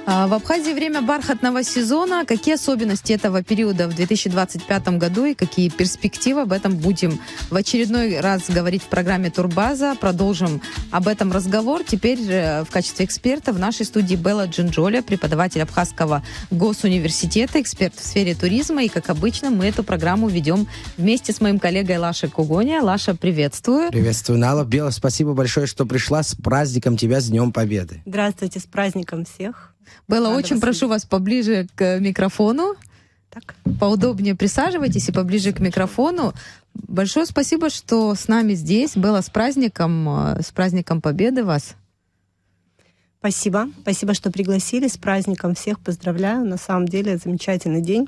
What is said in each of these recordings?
В Абхазии время бархатного сезона. Какие особенности этого периода в 2025 году и какие перспективы? Об этом будем в очередной раз говорить в программе «Турбаза». Продолжим об этом разговор. Теперь в качестве эксперта в нашей студии Белла Джинджоля, преподаватель Абхазского госуниверситета, эксперт в сфере туризма. И, как обычно, мы эту программу ведем вместе с моим коллегой Лашей Кугоня. Лаша, приветствую. Приветствую, Нала. Белла, спасибо большое, что пришла. С праздником тебя, с Днем Победы. Здравствуйте, с праздником всех. Белла, очень прошу вас поближе к микрофону. Так. Поудобнее присаживайтесь и поближе к микрофону. Большое спасибо, что с нами здесь. Белла, с праздником Победы вас. Спасибо. Спасибо, что пригласили. С праздником всех поздравляю. На самом деле замечательный день.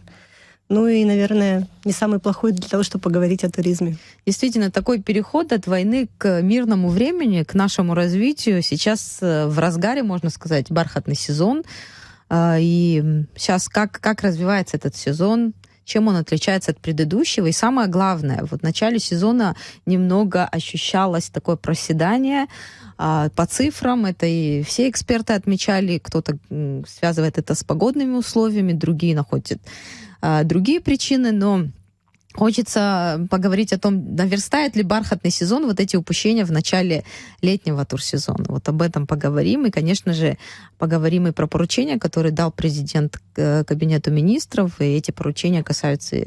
Ну и, наверное, не самый плохой для того, чтобы поговорить о туризме. Действительно, такой переход от войны к мирному времени, к нашему развитию. Сейчас в разгаре, можно сказать, бархатный сезон. И сейчас как развивается этот сезон, чем он отличается от предыдущего. И самое главное, вот в начале сезона немного ощущалось такое проседание по цифрам. Это и все эксперты отмечали. Кто-то связывает это с погодными условиями, другие находят другие причины, но хочется поговорить о том, наверстает ли бархатный сезон вот эти упущения в начале летнего турсезона. Вот об этом поговорим. И, конечно же, поговорим и про поручения, которые дал президент Кабинету министров. И эти поручения касаются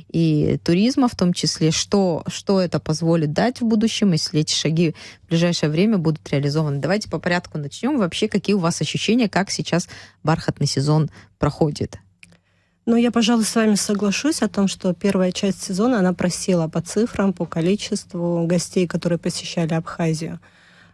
и туризма в том числе. Что это позволит дать в будущем, если эти шаги в ближайшее время будут реализованы. Давайте по порядку начнем. Вообще, какие у вас ощущения, как сейчас бархатный сезон проходит? Ну, я, пожалуй, с вами соглашусь о том, что первая часть сезона, она просела по цифрам, по количеству гостей, которые посещали Абхазию.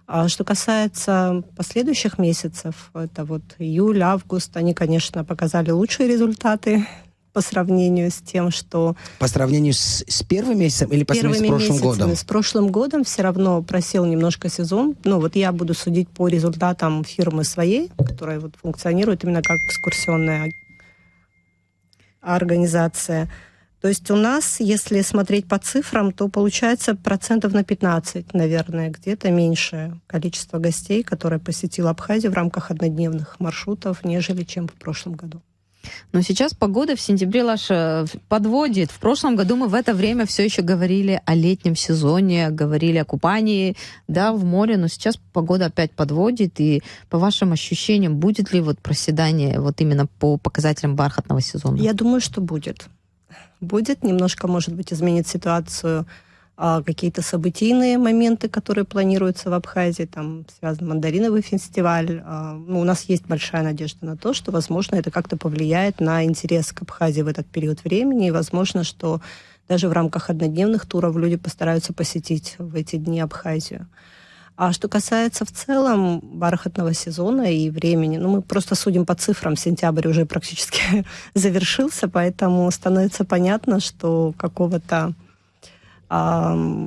А что касается последующих месяцев, это вот июль, август, они, конечно, показали лучшие результаты по сравнению с тем, что... По сравнению с первым месяцем или по сравнению с прошлым годом? С прошлым годом все равно просел немножко сезон. Ну, вот я буду судить по результатам фирмы своей, которая вот функционирует именно как экскурсионная организация. То есть у нас, если смотреть по цифрам, то получается процентов на 15, наверное, где-то меньшее количество гостей, которые посетила Абхазию в рамках однодневных маршрутов, нежели чем в прошлом году. Но сейчас погода в сентябре, Лаша, подводит. В прошлом году мы в это время все еще говорили о летнем сезоне, говорили о купании, да, в море, но сейчас погода опять подводит. И по вашим ощущениям, будет ли вот проседание вот именно по показателям бархатного сезона? Я думаю, что будет. Будет. Немножко, может быть, изменит ситуацию какие-то событийные моменты, которые планируются в Абхазии, там связан мандариновый фестиваль. Ну, у нас есть большая надежда на то, что, возможно, это как-то повлияет на интерес к Абхазии в этот период времени, и, возможно, что даже в рамках однодневных туров люди постараются посетить в эти дни Абхазию. А что касается в целом бархатного сезона и времени, ну, мы просто судим по цифрам, сентябрь уже практически завершился, поэтому становится понятно, что какого-то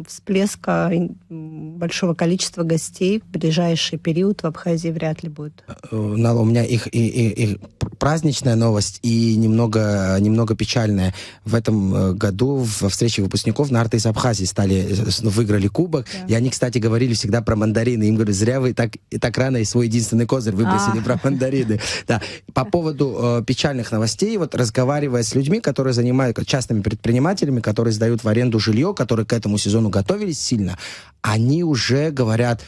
всплеска большого количества гостей в ближайший период в Абхазии вряд ли будет. Нала, у меня их праздничная новость и немного печальная. В этом году во встрече выпускников на из Абхазии выиграли кубок. Да. И они, кстати, говорили всегда про мандарины. Им говорю, зря вы так рано и свой единственный козырь выбросили про мандарины. Да. По поводу печальных новостей, вот разговаривая с людьми, которые занимаются частными предпринимателями, которые сдают в аренду жилье, которые к этому сезону готовились сильно, они уже говорят,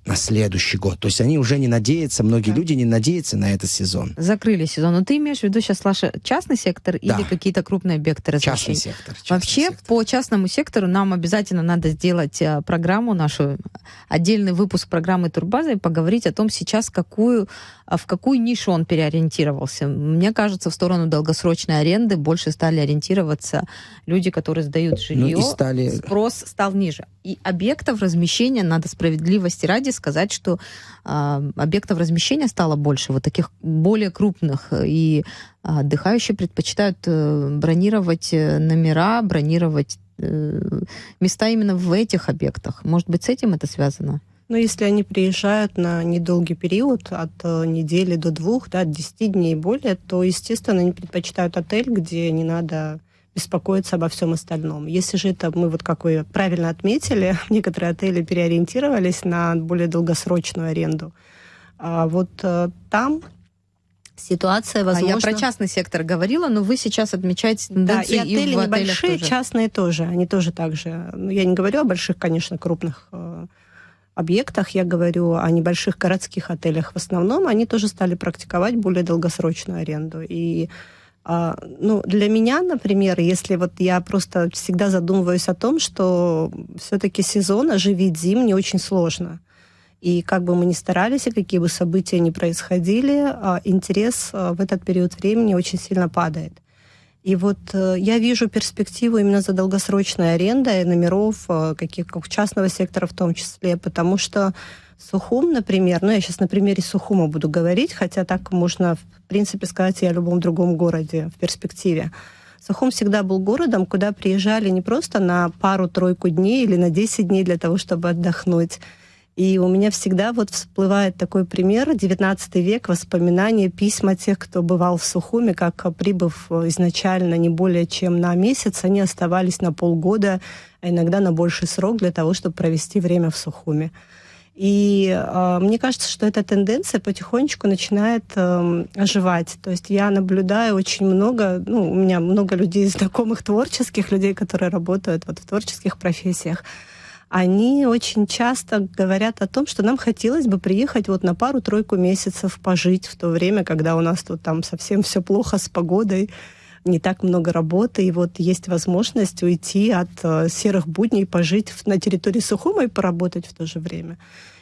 на следующий год. То есть они уже не надеются, многие люди не надеются на этот сезон. Закрыли сезон. Но ты имеешь в виду сейчас, Лаша, частный сектор или какие-то крупные объекты размещения? Частный сектор. Вообще, по частному сектору нам обязательно надо сделать программу, нашу отдельный выпуск программы «Турбаза» и поговорить о том сейчас, в какую нишу он переориентировался. Мне кажется, в сторону долгосрочной аренды больше стали ориентироваться люди, которые сдают жилье. Спрос стал ниже. И объектов размещения, надо справедливости ради сказать, что объектов размещения стало больше, вот таких более крупных, и отдыхающие предпочитают бронировать номера, бронировать места именно в этих объектах. Может быть, с этим это связано? Ну, если они приезжают на недолгий период, от недели до 2, от 10 дней и более, то, естественно, они предпочитают отель, где не надо беспокоиться обо всем остальном. Если же это, мы, вот как вы правильно отметили, некоторые отели переориентировались на более долгосрочную аренду. А вот там ситуация, возможно... Я про частный сектор говорила, но вы сейчас отмечаете тенденцию, да, и отели в небольшие, тоже. Частные тоже. Они тоже так же. Ну, я не говорю о больших, конечно, крупных объектах, я говорю о небольших городских отелях. В основном они тоже стали практиковать более долгосрочную аренду. И для меня, например, если вот я просто всегда задумываюсь о том, что все-таки сезон оживить зимний очень сложно. И как бы мы ни старались, и какие бы события ни происходили, интерес в этот период времени очень сильно падает. И вот я вижу перспективу именно за долгосрочной арендой номеров, как частного сектора в том числе, потому что Сухум, например, я сейчас на примере Сухума буду говорить, хотя так можно, в принципе, сказать и о любом другом городе в перспективе. Сухум всегда был городом, куда приезжали не просто на пару-тройку дней или на 10 дней для того, чтобы отдохнуть. И у меня всегда вот всплывает такой пример, 19 век, воспоминания, письма тех, кто бывал в Сухуме, как, прибыв изначально не более чем на месяц, они оставались на полгода, а иногда на больший срок для того, чтобы провести время в Сухуме. И мне кажется, что эта тенденция потихонечку начинает оживать. То есть я наблюдаю очень много, у меня много людей, знакомых творческих людей, которые работают вот в творческих профессиях. Они очень часто говорят о том, что нам хотелось бы приехать вот на пару-тройку месяцев пожить в то время, когда у нас тут там совсем все плохо с погодой, не так много работы, и вот есть возможность уйти от серых будней, пожить на территории Сухума и поработать в то же время.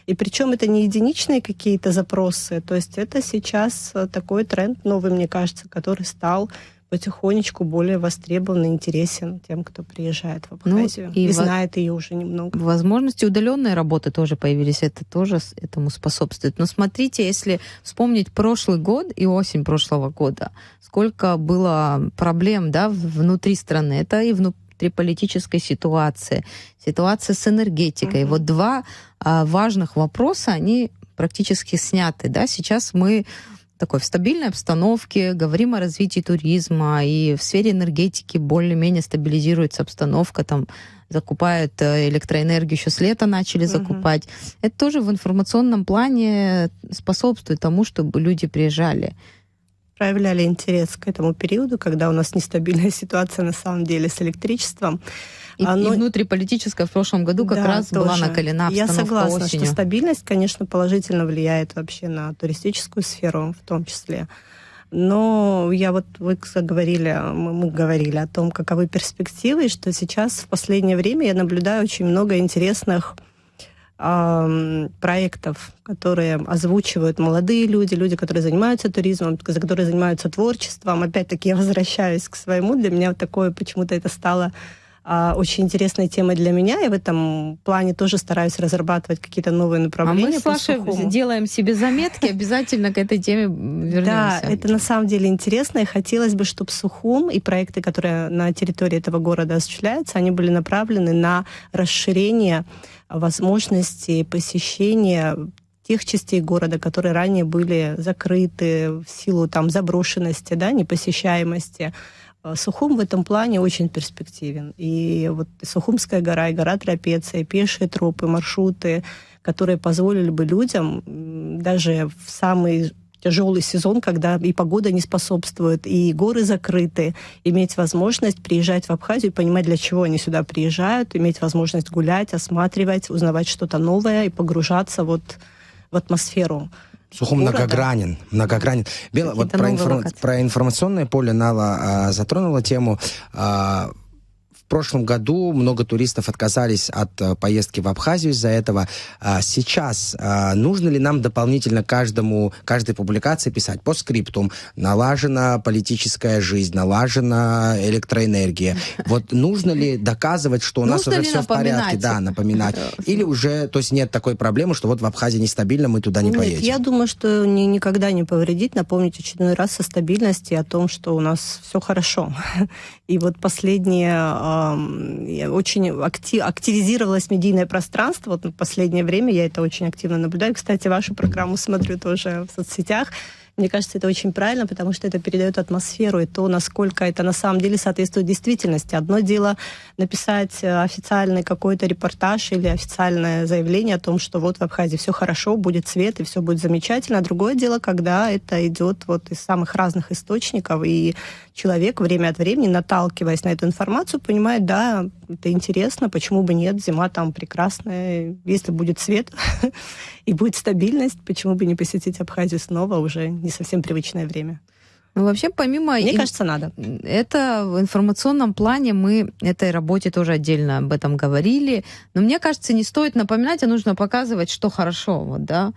И причем это не единичные какие-то запросы, то есть это сейчас такой тренд новый, мне кажется, который стал потихонечку более востребован и интересен тем, кто приезжает в Абхазию и знает ее уже немного. Возможности удаленной работы тоже появились, это тоже этому способствует. Но смотрите, если вспомнить прошлый год и осень прошлого года, сколько было проблем, внутри страны, это и внутриполитическая ситуация с энергетикой. Вот два важных вопроса, они практически сняты. Сейчас мы в стабильной обстановке, говорим о развитии туризма, и в сфере энергетики более-менее стабилизируется обстановка, закупают электроэнергию, еще с лета начали закупать. Это тоже в информационном плане способствует тому, чтобы люди приезжали. Проявляли интерес к этому периоду, когда у нас нестабильная ситуация на самом деле с электричеством. И внутриполитическая в прошлом году как раз тоже была накалена обстановка. Я согласна, осенью. что стабильность, конечно, положительно влияет вообще на туристическую сферу в том числе. Но мы говорили о том, каковы перспективы, и что сейчас в последнее время я наблюдаю очень много интересных проектов, которые озвучивают молодые люди, которые занимаются туризмом, которые занимаются творчеством. Опять-таки я возвращаюсь к своему. Для меня такое почему-то это стало очень интересной темой для меня. Я в этом плане тоже стараюсь разрабатывать какие-то новые направления. А мы с Сашей делаем себе заметки, обязательно к этой теме вернемся. Да, это на самом деле интересно, и хотелось бы, чтобы Сухум и проекты, которые на территории этого города осуществляются, они были направлены на расширение возможностей посещения тех частей города, которые ранее были закрыты в силу заброшенности, непосещаемости. Сухум в этом плане очень перспективен. И вот Сухумская гора, и гора Трапеция, пешие тропы, маршруты, которые позволили бы людям даже в самый тяжелый сезон, когда и погода не способствует, и горы закрыты, иметь возможность приезжать в Абхазию, понимать, для чего они сюда приезжают, иметь возможность гулять, осматривать, узнавать что-то новое и погружаться в атмосферу. Сухум многогранен. Бела, вот про информационное поле Нала затронула тему. В прошлом году много туристов отказались от поездки в Абхазию из-за этого. Сейчас нужно ли нам дополнительно каждой публикации писать по скриптум: налажена политическая жизнь, налажена электроэнергия? Вот нужно ли доказывать, что у нас уже все в порядке? Да, напоминать. Или уже, то есть нет такой проблемы, что вот в Абхазии нестабильно, мы туда не поедем? Я думаю, что никогда не повредит напомнить очередной раз о стабильности, о том, что у нас все хорошо. И вот последнее очень активизировалось медийное пространство. Вот в последнее время я это очень активно наблюдаю. Кстати, вашу программу смотрю тоже в соцсетях. Мне кажется, это очень правильно, потому что это передает атмосферу и то, насколько это на самом деле соответствует действительности. Одно дело написать официальный какой-то репортаж или официальное заявление о том, что вот в Абхазии все хорошо, будет свет и все будет замечательно. А другое дело, когда это идет вот из самых разных источников, и человек время от времени, наталкиваясь на эту информацию, понимает, да, это интересно, почему бы нет, зима там прекрасная, если будет свет и будет стабильность, почему бы не посетить Абхазию снова, уже не совсем привычное время. Ну, вообще, помимо... Мне кажется, надо. Это в информационном плане мы этой работе тоже отдельно об этом говорили, но мне кажется, не стоит напоминать, а нужно показывать, что хорошо, вот, да.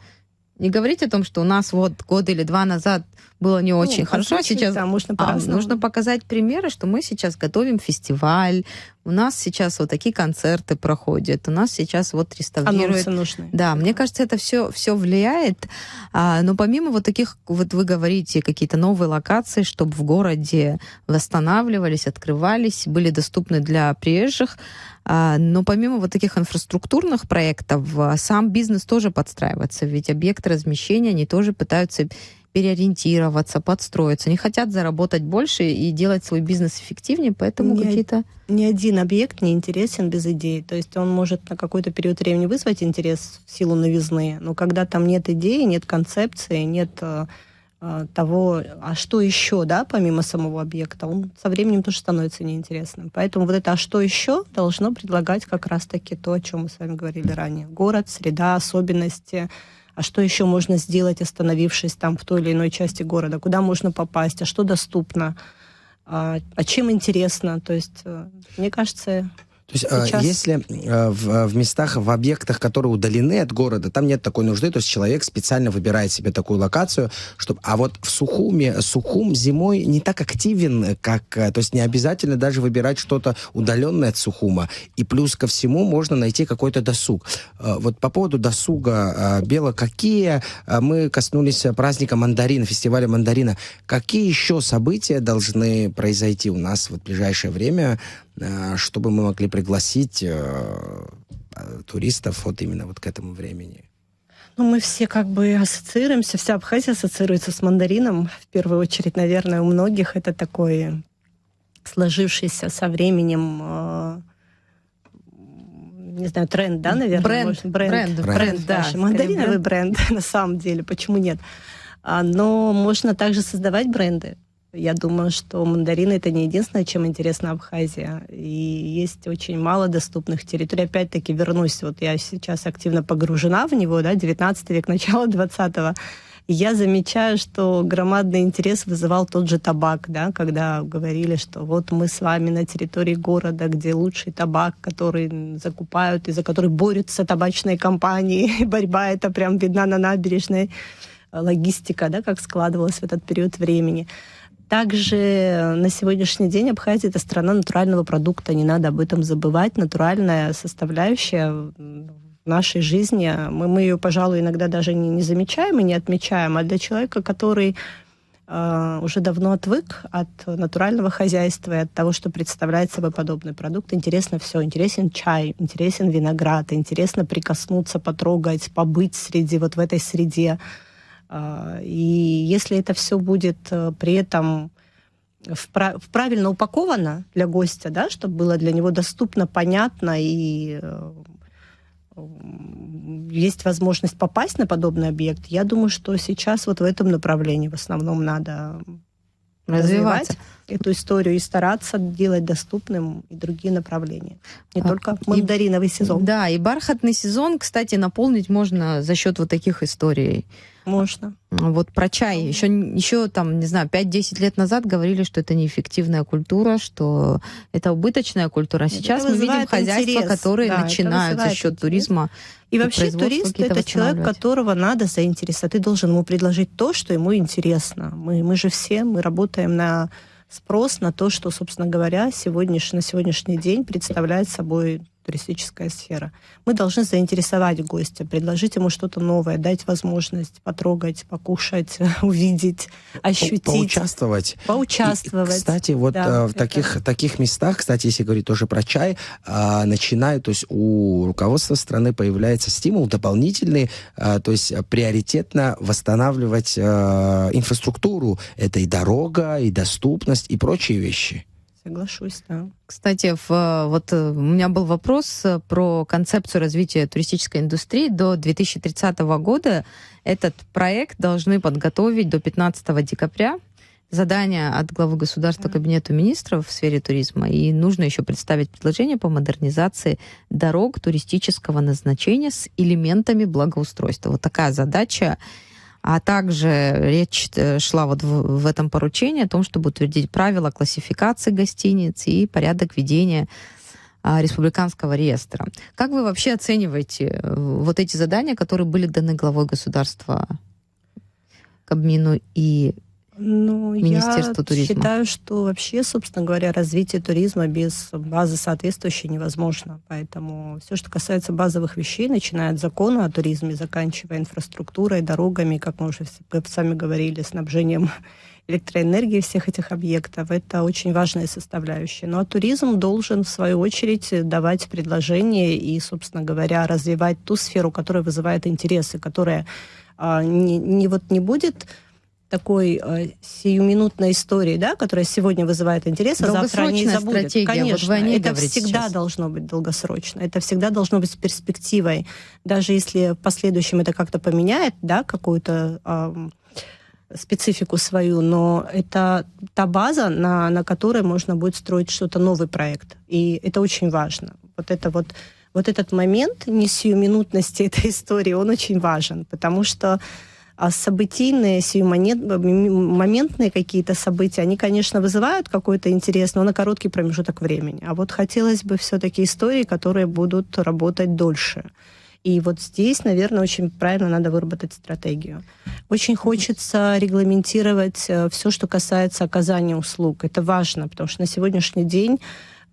Не говорить о том, что у нас вот год или два назад было не очень хорошо, а сейчас да, нужно показать примеры, что мы сейчас готовим фестиваль, у нас сейчас вот такие концерты проходят, у нас сейчас вот реставрируют. Анонсы нужны. Да, мне кажется, это все влияет. Но помимо вот таких, вот вы говорите, какие-то новые локации, чтобы в городе восстанавливались, открывались, были доступны для приезжих, но помимо вот таких инфраструктурных проектов, сам бизнес тоже подстраивается, ведь объекты размещения, они тоже пытаются переориентироваться, подстроиться, не хотят заработать больше и делать свой бизнес эффективнее, поэтому какие-то... Ни один объект не интересен без идеи. То есть он может на какой-то период времени вызвать интерес в силу новизны, но когда там нет идеи, нет концепции, нет того, а что еще, да, помимо самого объекта, он со временем тоже становится неинтересным. Поэтому вот это «а что еще» должно предлагать как раз-таки то, о чем мы с вами говорили ранее. Город, среда, особенности. А что еще можно сделать, остановившись там в той или иной части города? Куда можно попасть? А что доступно? А чем интересно? То есть, мне кажется... То есть, если в местах, в объектах, которые удалены от города, там нет такой нужды, то есть человек специально выбирает себе такую локацию, чтобы... А вот в Сухум зимой не так активен, как... То есть не обязательно даже выбирать что-то удаленное от Сухума. И плюс ко всему можно найти какой-то досуг. Вот по поводу досуга, Бела, какие... Мы коснулись праздника мандарина, фестиваля мандарина. Какие еще события должны произойти у нас вот в ближайшее время, чтобы мы могли пригласить туристов вот именно вот к этому времени? Ну, мы все как бы ассоциируемся, вся Абхазия ассоциируется с мандарином. В первую очередь, наверное, у многих это такой сложившийся со временем, не знаю, тренд, да, наверное? Бренд, да. Мандариновый бренд, на самом деле, почему нет? Но можно также создавать бренды. Я думаю, что мандарины — это не единственное, чем интересна Абхазия. И есть очень мало доступных территорий. Опять-таки вернусь, вот я сейчас активно погружена в него, да, 19 век, начало 20-го. И я замечаю, что громадный интерес вызывал тот же табак, да, когда говорили, что вот мы с вами на территории города, где лучший табак, который закупают и за который борются табачные компании. Борьба эта прям видна на набережной. Логистика, да, как складывалась в этот период времени. Также на сегодняшний день Абхазия — это страна натурального продукта, не надо об этом забывать. Натуральная составляющая в нашей жизни, мы ее, пожалуй, иногда даже не замечаем и не отмечаем, а для человека, который уже давно отвык от натурального хозяйства и от того, что представляет собой подобный продукт, интересно все. Интересен чай, интересен виноград, интересно прикоснуться, потрогать, побыть среди, вот в этой среде. И если это все будет при этом правильно упаковано для гостя, да, чтобы было для него доступно, понятно, и есть возможность попасть на подобный объект, я думаю, что сейчас вот в этом направлении в основном надо развивать эту историю и стараться делать доступным и другие направления. Не только мандариновый сезон. Да, и бархатный сезон, кстати, наполнить можно за счет вот таких историй. Можно. Вот про чай. Еще там, не знаю, 5-10 лет назад говорили, что это неэффективная культура, что это убыточная культура. Сейчас мы видим хозяйства, которые начинают за счет туризма. И вообще турист — это человек, которого надо заинтересовать. Ты должен ему предложить то, что ему интересно. Мы же все, мы работаем на спрос, на то, что, собственно говоря, на сегодняшний день представляет собой туристическая сфера. Мы должны заинтересовать гостя, предложить ему что-то новое, дать возможность потрогать, покушать, увидеть, ощутить. Поучаствовать. Поучаствовать. И, кстати, вот в таких местах, кстати, если говорить тоже про чай, начинают, то есть у руководства страны появляется стимул дополнительный, то есть приоритетно восстанавливать инфраструктуру. Это и дорога, и доступность, и прочие вещи. Соглашусь, да. Кстати, вот у меня был вопрос про концепцию развития туристической индустрии. До 2030 года этот проект должны подготовить до 15 декабря. Задание от главы государства Кабинету министров в сфере туризма. И нужно еще представить предложение по модернизации дорог туристического назначения с элементами благоустройства. Вот такая задача. А также речь шла вот в этом поручении о том, чтобы утвердить правила классификации гостиниц и порядок ведения республиканского реестра. Как вы вообще оцениваете вот эти задания, которые были даны главой государства Кабмину и Министерству туризма? Я считаю, что вообще, собственно говоря, развитие туризма без базы соответствующей невозможно. Поэтому все, что касается базовых вещей, начиная от закона о туризме, заканчивая инфраструктурой, дорогами, как мы уже сами говорили, снабжением электроэнергии всех этих объектов, это очень важная составляющая. Ну а туризм должен, в свою очередь, давать предложения и, собственно говоря, развивать ту сферу, которая вызывает интересы, которая не будет такой сиюминутной истории, да, которая сегодня вызывает интерес, а завтра не забудет. Конечно, вот это всегда сейчас должно быть долгосрочно. Это всегда должно быть с перспективой. Даже если в последующем это как-то поменяет, да, какую-то специфику свою, но это та база, на которой можно будет строить что-то, новый проект. И это очень важно. Вот этот момент несиюминутности этой истории, он очень важен, потому что событийные, моментные какие-то события, они, конечно, вызывают какой-то интерес, но на короткий промежуток времени. А вот хотелось бы все-таки истории, которые будут работать дольше. И вот здесь, наверное, очень правильно надо выработать стратегию. Очень хочется регламентировать все, что касается оказания услуг. Это важно, потому что на сегодняшний день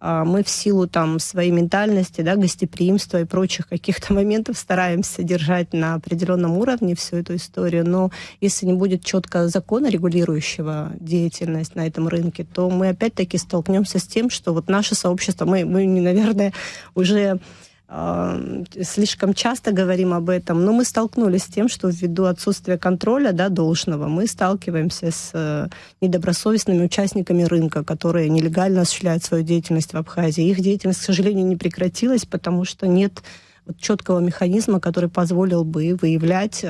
мы в силу своей ментальности, да, гостеприимства и прочих каких-то моментов стараемся держать на определенном уровне всю эту историю, но если не будет четко закона, регулирующего деятельность на этом рынке, то мы опять-таки столкнемся с тем, что вот наше сообщество, мы наверное, уже слишком часто говорим об этом, но мы столкнулись с тем, что ввиду отсутствия контроля, да, должного, мы сталкиваемся с недобросовестными участниками рынка, которые нелегально осуществляют свою деятельность в Абхазии. Их деятельность, к сожалению, не прекратилась, потому что нет четкого механизма, который позволил бы выявлять.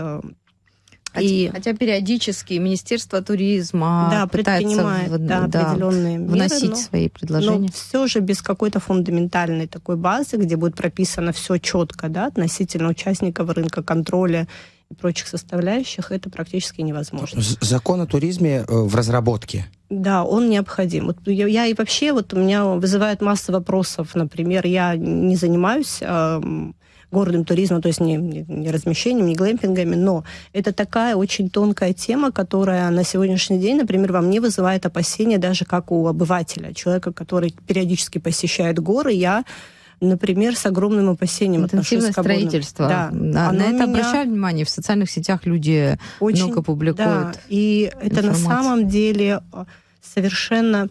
Хотя периодически Министерство туризма пытается определенные меры, вносить свои предложения. Но все же без какой-то фундаментальной такой базы, где будет прописано все четко, да, относительно участников рынка, контроля и прочих составляющих, это практически невозможно. Закон о туризме в разработке. Да, он необходим. Вот я и вообще, у меня вызывает масса вопросов. Например, я не занимаюсь городом туризма, то есть не размещением, не глэмпингами, но это такая очень тонкая тема, которая на сегодняшний день, например, во мне вызывает опасения даже как у обывателя, человека, который периодически посещает горы. Я, например, с огромным опасением отношусь к строительство. Да. На это обращают внимание. В социальных сетях люди много публикуют. Да, и это на самом деле совершенно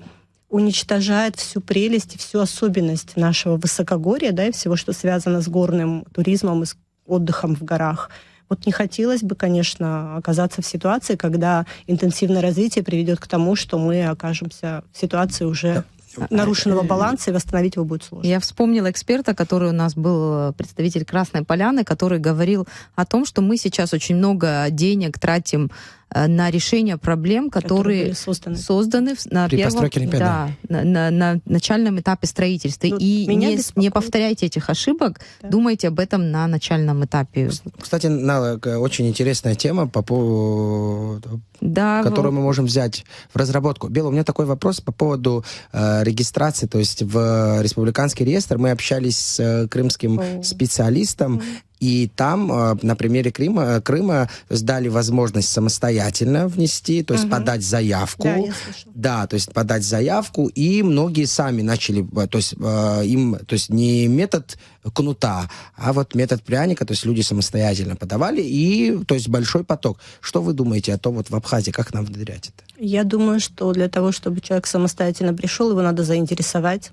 уничтожает всю прелесть и всю особенность нашего высокогорья, да, и всего, что связано с горным туризмом и с отдыхом в горах. Вот не хотелось бы, конечно, оказаться в ситуации, когда интенсивное развитие приведет к тому, что мы окажемся в ситуации уже нарушенного баланса, и восстановить его будет сложно. Я вспомнила эксперта, который у нас был, представитель Красной Поляны, который говорил о том, что мы сейчас очень много денег тратим на решение проблем, которые созданы на на начальном этапе строительства. И не повторяйте этих ошибок, думайте об этом на начальном этапе. Кстати, очень интересная тема, которую мы можем взять в разработку. Бела, у меня такой вопрос по поводу регистрации, то есть в республиканский реестр мы общались с крымским специалистом, И там на примере Крыма сдали возможность самостоятельно внести, то есть подать заявку. Да, я слышала. Да, то есть подать заявку, и многие сами начали, то есть не метод кнута, а вот метод пряника, то есть люди самостоятельно подавали, и то есть большой поток. Что вы думаете о том, вот в Абхазии, как нам внедрять это? Я думаю, что для того, чтобы человек самостоятельно пришел, его надо заинтересовать.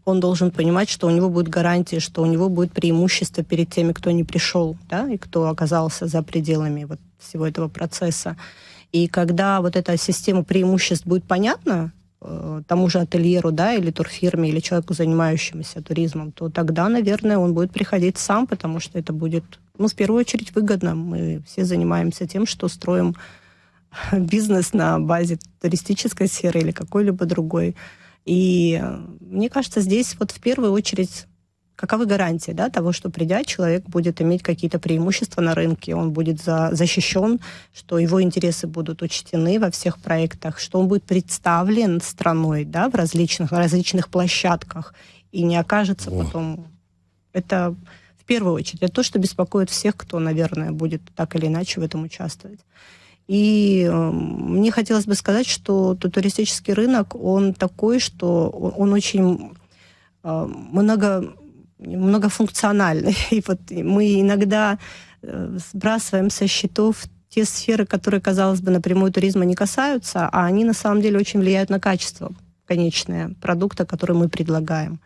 Он должен понимать, что у него будет гарантия, что у него будет преимущество перед теми, кто не пришел, да, и кто оказался за пределами вот всего этого процесса. И когда вот эта система преимуществ будет понятна тому же ательеру, да, или турфирме, или человеку, занимающемуся туризмом, то тогда, наверное, он будет приходить сам, потому что это будет, в первую очередь, выгодно. Мы все занимаемся тем, что строим бизнес на базе туристической сферы или какой-либо другой. И мне кажется, здесь вот в первую очередь каковы гарантии, да, того, что придя, человек будет иметь какие-то преимущества на рынке, он будет защищен, что его интересы будут учтены во всех проектах, что он будет представлен страной, да, в различных площадках и не окажется потом... Это в первую очередь. Это то, что беспокоит всех, кто, наверное, будет так или иначе в этом участвовать. И мне хотелось бы сказать, что туристический рынок, он такой, что он очень многофункциональный. И вот мы иногда сбрасываем со счетов те сферы, которые, казалось бы, напрямую туризма не касаются, а они на самом деле очень влияют на качество конечного продукта, который мы предлагаем.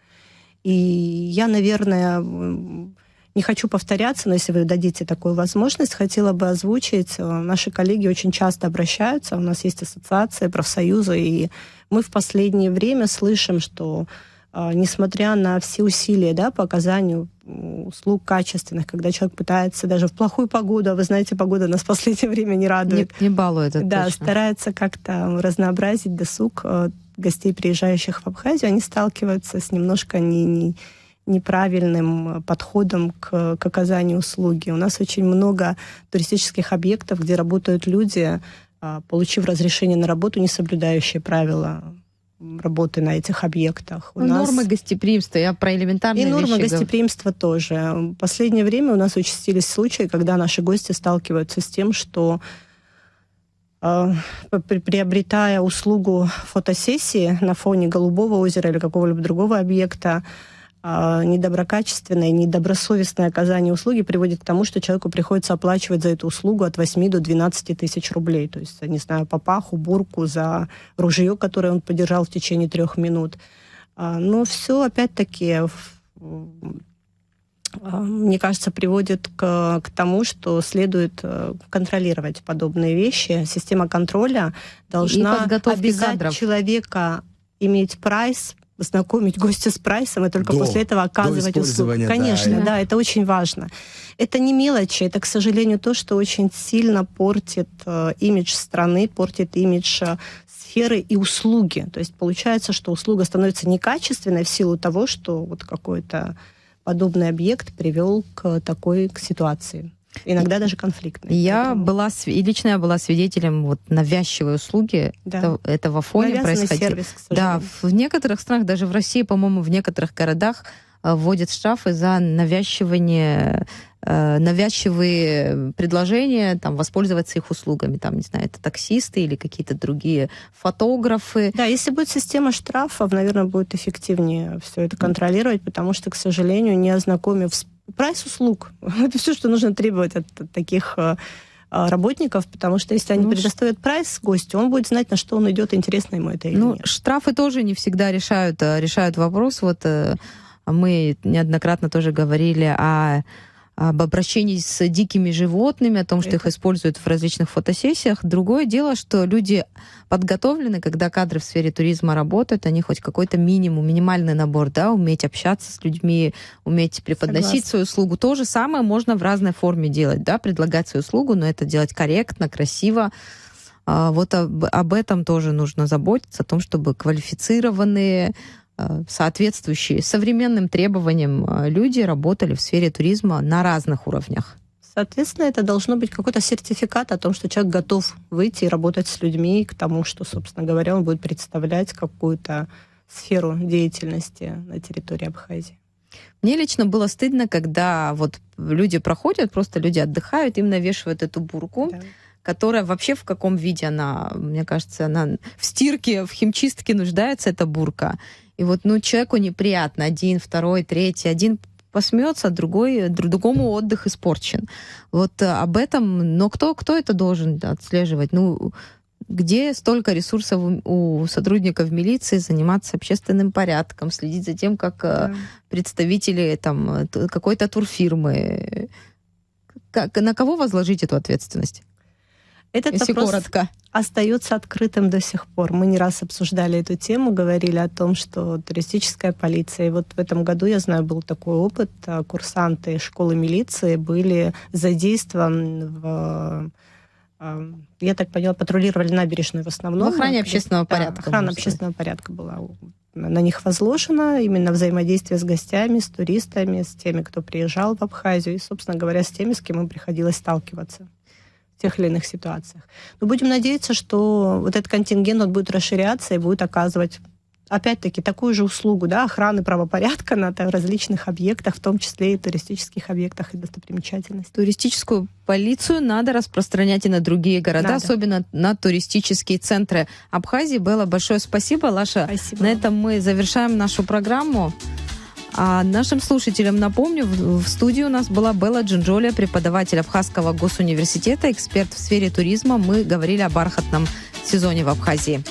И я, наверное, не хочу повторяться, но если вы дадите такую возможность, хотела бы озвучить. Наши коллеги очень часто обращаются, у нас есть ассоциации, профсоюзы, и мы в последнее время слышим, что несмотря на все усилия, да, по оказанию услуг качественных, когда человек пытается даже в плохую погоду, а вы знаете, погода нас в последнее время не радует. Не балует, это да, точно. Старается как-то разнообразить досуг гостей, приезжающих в Абхазию, они сталкиваются с немножко неправильным подходом к оказанию услуги. У нас очень много туристических объектов, где работают люди, получив разрешение на работу, не соблюдающие правила работы на этих объектах. Нормы гостеприимства, я про элементарные вещи. И нормы гостеприимства тоже. В последнее время у нас участились случаи, когда наши гости сталкиваются с тем, что приобретая услугу фотосессии на фоне Голубого озера или какого-либо другого объекта, недоброкачественное, недобросовестное оказание услуги приводит к тому, что человеку приходится оплачивать за эту услугу от 8 до 12 тысяч рублей. То есть, не знаю, папаху, бурку, за ружье, которое он подержал в течение 3 минут. Но все, опять-таки, мне кажется, приводит к тому, что следует контролировать подобные вещи. Система контроля должна обязать человека иметь прайс, знакомить гостя с прайсом и только после этого оказывать услуги. Конечно, да, это очень важно. Это не мелочи, это, к сожалению, то, что очень сильно портит имидж страны, портит имидж сферы и услуги. То есть получается, что услуга становится некачественной в силу того, что вот какой-то подобный объект привел к такой ситуации. Иногда даже конфликтной. Лично я была свидетелем вот навязчивой услуги. Да. Это в Афоне происходило. Сервис, к сожалению. Да, в некоторых странах, даже в России, по-моему, в некоторых городах вводят штрафы за навязчивые предложения, там, воспользоваться их услугами. Там, не знаю, это таксисты или какие-то другие фотографы. Да, если будет система штрафов, наверное, будет эффективнее все это контролировать, потому что, к сожалению, не ознакомив прайс услуг, это все, что нужно требовать от таких работников, потому что если они предоставят прайс гостю, он будет знать, на что он идет, интересно ему это или нет. Штрафы тоже не всегда решают вопрос. Вот мы неоднократно тоже говорили об обращении с дикими животными, о том, что их используют в различных фотосессиях. Другое дело, что люди подготовлены, когда кадры в сфере туризма работают, они хоть какой-то минимальный набор, да, уметь общаться с людьми, уметь преподносить свою услугу. То же самое можно в разной форме делать, да, предлагать свою услугу, но это делать корректно, красиво. Вот об этом тоже нужно заботиться, о том, чтобы квалифицированные, соответствующие современным требованиям люди работали в сфере туризма на разных уровнях. Соответственно, это должно быть какой-то сертификат о том, что человек готов выйти и работать с людьми к тому, что, собственно говоря, он будет представлять какую-то сферу деятельности на территории Абхазии. Мне лично было стыдно, когда вот люди проходят, просто люди отдыхают, им навешивают эту бурку, Да. которая вообще в каком виде она, мне кажется, она в стирке, в химчистке нуждается, эта бурка. И вот, человеку неприятно. Один, второй, третий. Один посмеется, другому отдых испорчен. Вот об этом, но кто это должен отслеживать? Где столько ресурсов у сотрудников милиции заниматься общественным порядком, следить за тем, как представители какой-то турфирмы. На кого возложить эту ответственность? Этот Если вопрос коротко. остается открытым до сих пор. Мы не раз обсуждали эту тему, говорили о том, что туристическая полиция, и вот в этом году, я знаю, был такой опыт, курсанты школы милиции были задействованы я так поняла, патрулировали набережную в основном. В охране общественного порядка. Охрана общественного порядка была на них возложена, именно взаимодействие с гостями, с туристами, с теми, кто приезжал в Абхазию, и, собственно говоря, с теми, с кем им приходилось сталкиваться в тех или иных ситуациях. Но будем надеяться, что вот этот контингент будет расширяться и будет оказывать, опять-таки, такую же услугу, охраны правопорядка на различных объектах, в том числе и туристических объектах и достопримечательностях. Туристическую полицию надо распространять и на другие города, особенно на туристические центры Абхазии. Белла, большое спасибо. Лаша, спасибо. На этом мы завершаем нашу программу. А нашим слушателям напомню, в студии у нас была Белла Джинджоли, преподаватель Абхазского госуниверситета, эксперт в сфере туризма. Мы говорили о бархатном сезоне в Абхазии.